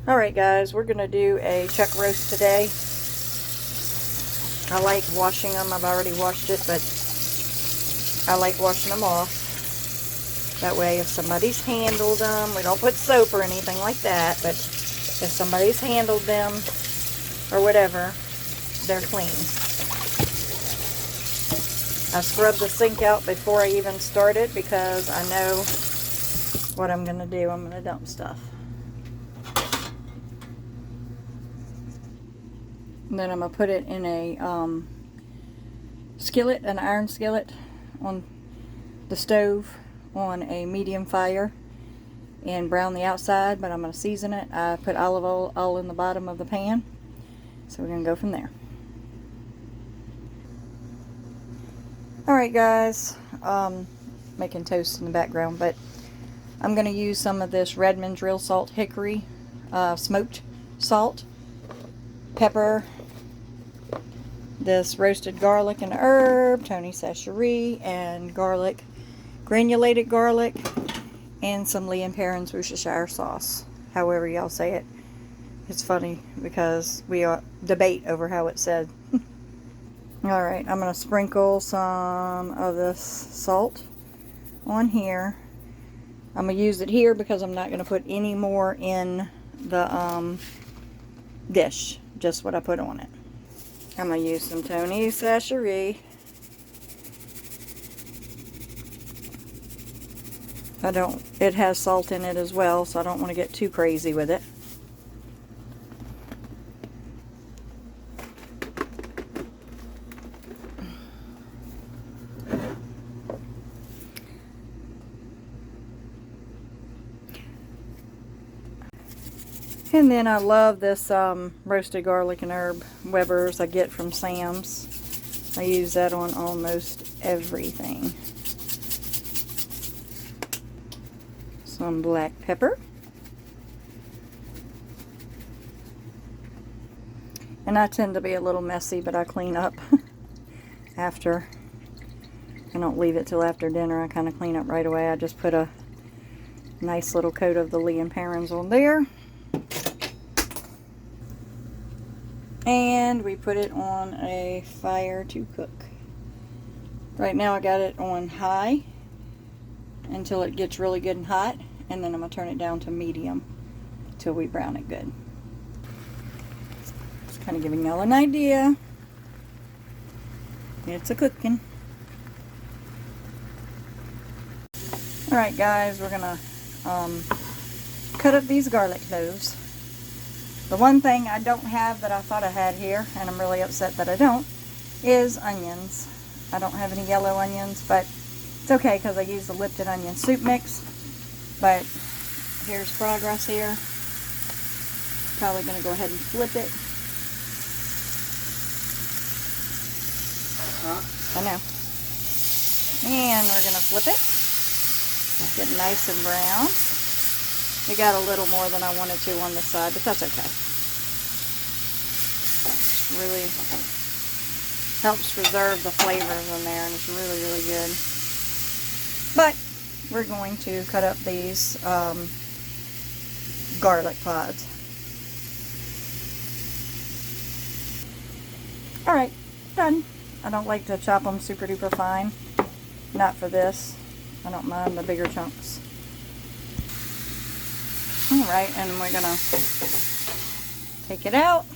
Alright guys, we're going to do a chuck roast today. I like washing them. I've already washed it, but I like washing them off. That way if somebody's handled them, we don't put soap or anything like that, but if somebody's handled them or whatever, they're clean. I scrubbed the sink out before I even started because I know what I'm going to do. I'm going to dump stuff. And then I'm going to put it in a skillet, an iron skillet on the stove on a medium fire and brown the outside, but I'm going to season it. I put olive oil all in the bottom of the pan. So we're going to go from there. Alright guys, making toast in the background, but I'm going to use some of this Redmond's Real Salt Hickory smoked salt, pepper, this roasted garlic and herb, Tony Chachere's, and garlic, granulated garlic, and some Lee and Perrins Worcestershire sauce, however y'all say it. It's funny because we debate over how it's said. Alright, I'm going to sprinkle some of this salt on here. I'm going to use it here because I'm not going to put any more in the dish, just what I put on it. I'm going to use some Tony Chachere's. It has salt in it as well, so I don't want to get too crazy with it. And then I love this roasted garlic and herb Weber's I get from Sam's. I use that on almost everything. Some black pepper. And I tend to be a little messy, but I clean up after. I don't leave it till after dinner. I kind of clean up right away. I just put a nice little coat of the Lee and Perrins on there. And we put it on a fire to cook. Right now I got it on high until it gets really good and hot, and then I'm going to turn it down to medium till we brown it good. Just kind of giving y'all an idea. It's a cooking. Alright guys, we're going to cut up these garlic cloves. The one thing I don't have that I thought I had here, and I'm really upset that I don't, is onions. I don't have any yellow onions, but it's okay because I use the Lipton onion soup mix. But here's progress here. Probably going to go ahead and flip it. I know. And we're going to flip it. Get nice and brown. We got a little more than I wanted to on this side, but that's okay. Really helps preserve the flavors in there, and it's really, really good. But we're going to cut up these garlic pods. Alright, done. I don't like to chop them super duper fine. Not for this. I don't mind the bigger chunks. Alright, and we're going to take it out.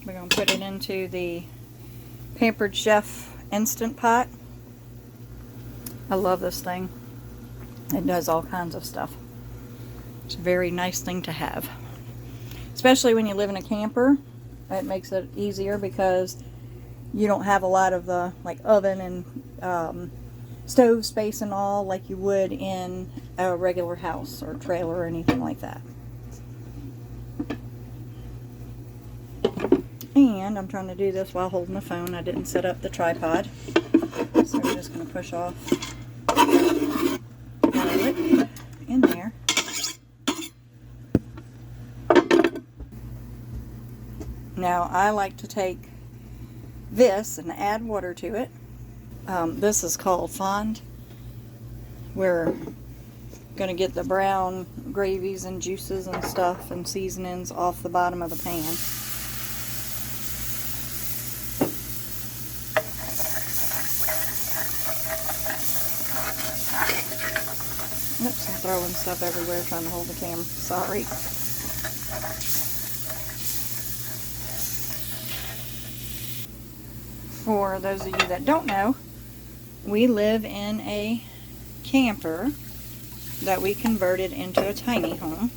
We're going to put it into the Pampered Chef Instant Pot. I love this thing. It does all kinds of stuff. It's a very nice thing to have. Especially when you live in a camper. It makes it easier because you don't have a lot of the oven and stove space and all like you would in a regular house or trailer or anything like that. And I'm trying to do this while holding the phone. I didn't set up the tripod. So I'm just going to push off garlic in there. Now I like to take this and add water to it. This is called fond, where Gonna get the brown gravies and juices and stuff and seasonings off the bottom of the pan. Oops, I'm throwing stuff everywhere trying to hold the camera. Sorry. For those of you that don't know, we live in a camper that we converted into a tiny home.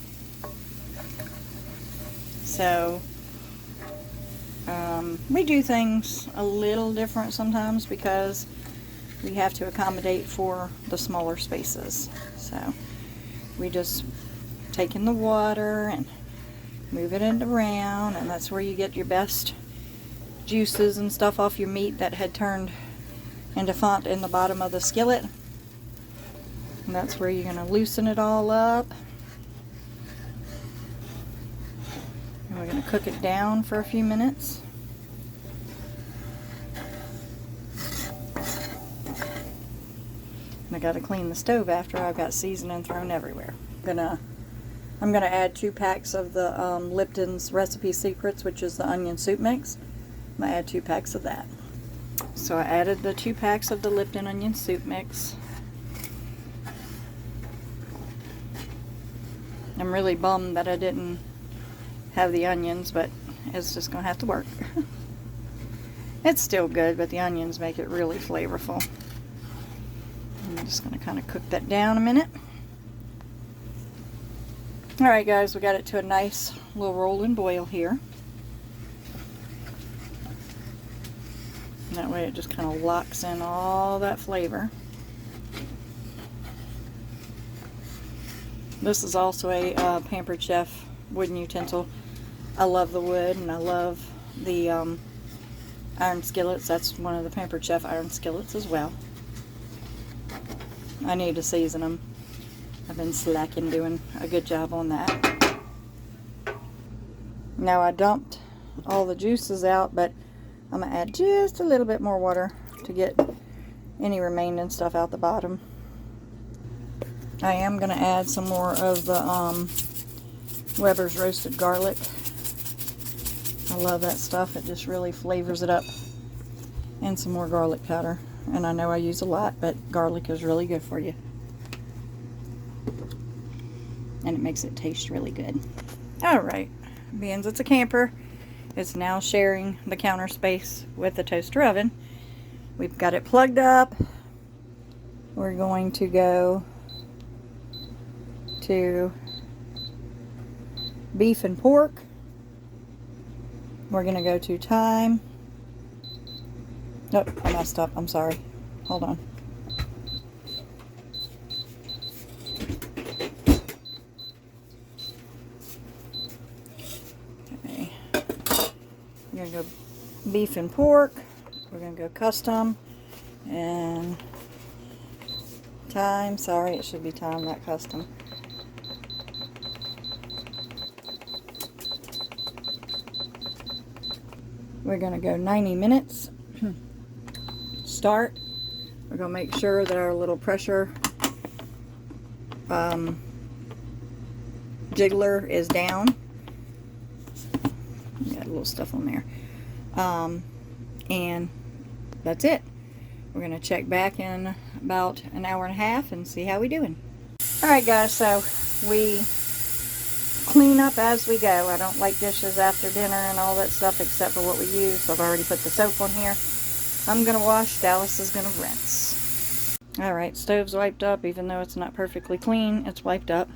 So we do things a little different sometimes because we have to accommodate for the smaller spaces. So we just take in the water and move it around, and that's where you get your best juices and stuff off your meat that had turned into font in the bottom of the skillet. And that's where you're going to loosen it all up. And we're going to cook it down for a few minutes. And I got to clean the stove after I've got seasoning thrown everywhere. I'm gonna add 2 packs of the Lipton's Recipe Secrets, which is the onion soup mix. I'm gonna add 2 packs of that. So I added the 2 packs of the Lipton onion soup mix. I'm really bummed that I didn't have the onions, but it's just gonna have to work. It's still good, but the onions make it really flavorful. I'm just gonna kind of cook that down a minute. Alright guys, we got it to a nice little rolling boil here. And that way it just kind of locks in all that flavor. This is also a Pampered Chef wooden utensil. I love the wood and I love the iron skillets. That's one of the Pampered Chef iron skillets as well. I need to season them. I've been slacking doing a good job on that. Now I dumped all the juices out, but I'm going to add just a little bit more water to get any remaining stuff out the bottom. I am going to add some more of the Weber's roasted garlic. I love that stuff. It just really flavors it up. And some more garlic powder. And I know I use a lot, but garlic is really good for you. And it makes it taste really good. Alright, being it's a camper, it's now sharing the counter space with the toaster oven. We've got it plugged up. We're going to go to beef and pork. We're going to go to thyme. Nope, I messed up. I'm sorry. Hold on. Okay. We're going to go beef and pork. We're going to go custom. And thyme. Sorry, it should be thyme, not custom. We're going to go 90 minutes. Start. We're going to make sure that our little pressure jiggler is down. Got a little stuff on there. And that's it. We're going to check back in about an hour and a half and see how we're doing. Alright guys, so we clean up as we go. I don't like dishes after dinner and all that stuff except for what we use. So I've already put the soap on here. I'm going to wash. Dallas is going to rinse. Alright, stove's wiped up. Even though it's not perfectly clean, it's wiped up.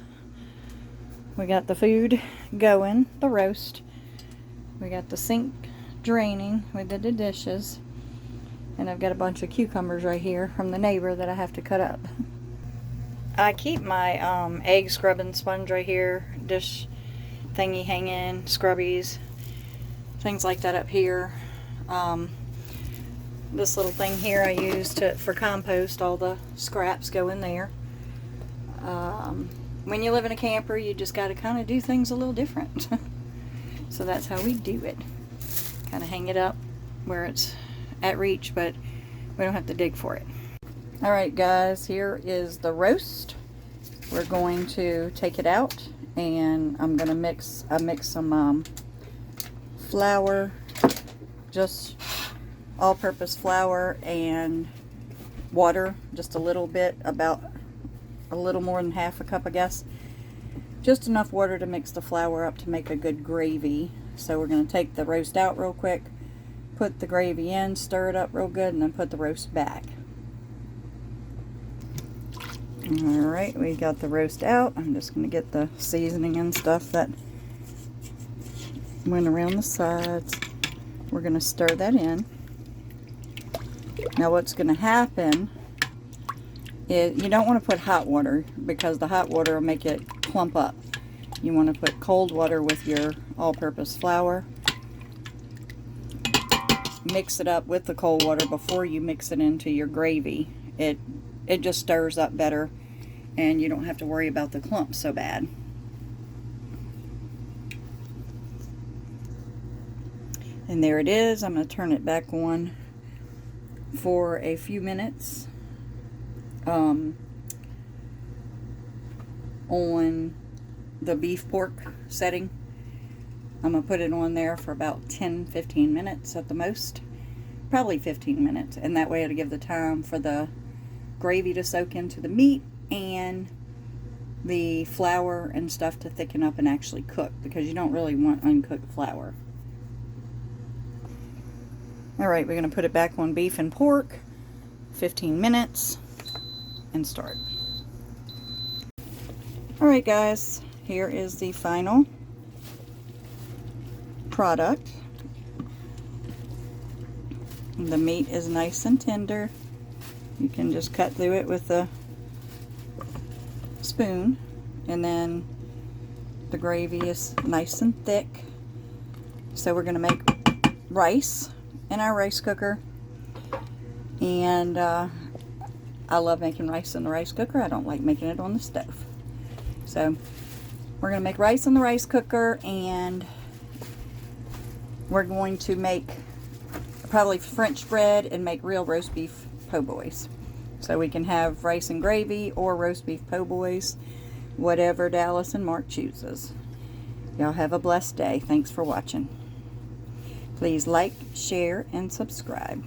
We got the food going, the roast. We got the sink draining. We did the dishes. And I've got a bunch of cucumbers right here from the neighbor that I have to cut up. I keep my egg scrubbing sponge right here, dish thingy hanging, scrubbies, things like that up here. This little thing here I use for compost. All the scraps go in there. When you live in a camper, you just got to kind of do things a little different. So that's how we do it. Kind of hang it up where it's at reach, but we don't have to dig for it. Alright guys, here is the roast. we're going to take it out, and I'm going to mix some flour, just all-purpose flour and water, just a little bit, about a little more than half a cup, I guess. Just enough water to mix the flour up to make a good gravy. So we're going to take the roast out real quick, put the gravy in, stir it up real good, and then put the roast back. Alright, we got the roast out. I'm just going to get the seasoning and stuff that went around the sides. We're going to stir that in. Now what's going to happen is you don't want to put hot water, because the hot water will make it clump up. You want to put cold water with your all-purpose flour. Mix it up with the cold water before you mix it into your gravy. It just stirs up better, and you don't have to worry about the clumps so bad. And there it is. I'm going to turn it back on for a few minutes on the beef pork setting. I'm going to put it on there for about 10-15 minutes at the most, probably 15 minutes, and that way it'll give the time for the gravy to soak into the meat and the flour and stuff to thicken up and actually cook, because you don't really want uncooked flour. Alright, we're going to put it back on beef and pork, 15 minutes, and start. Alright guys, here is the final product. The meat is nice and tender. You can just cut through it with a spoon, and then the gravy is nice and thick. So we're going to make rice in our rice cooker, and I love making rice in the rice cooker. I don't like making it on the stove. So we're going to make rice in the rice cooker, and we're going to make probably French bread and make real roast beef po' boys. So we can have rice and gravy or roast beef po' boys, whatever Dallas and Mark chooses. Y'all have a blessed day. Thanks for watching. Please like, share, and subscribe.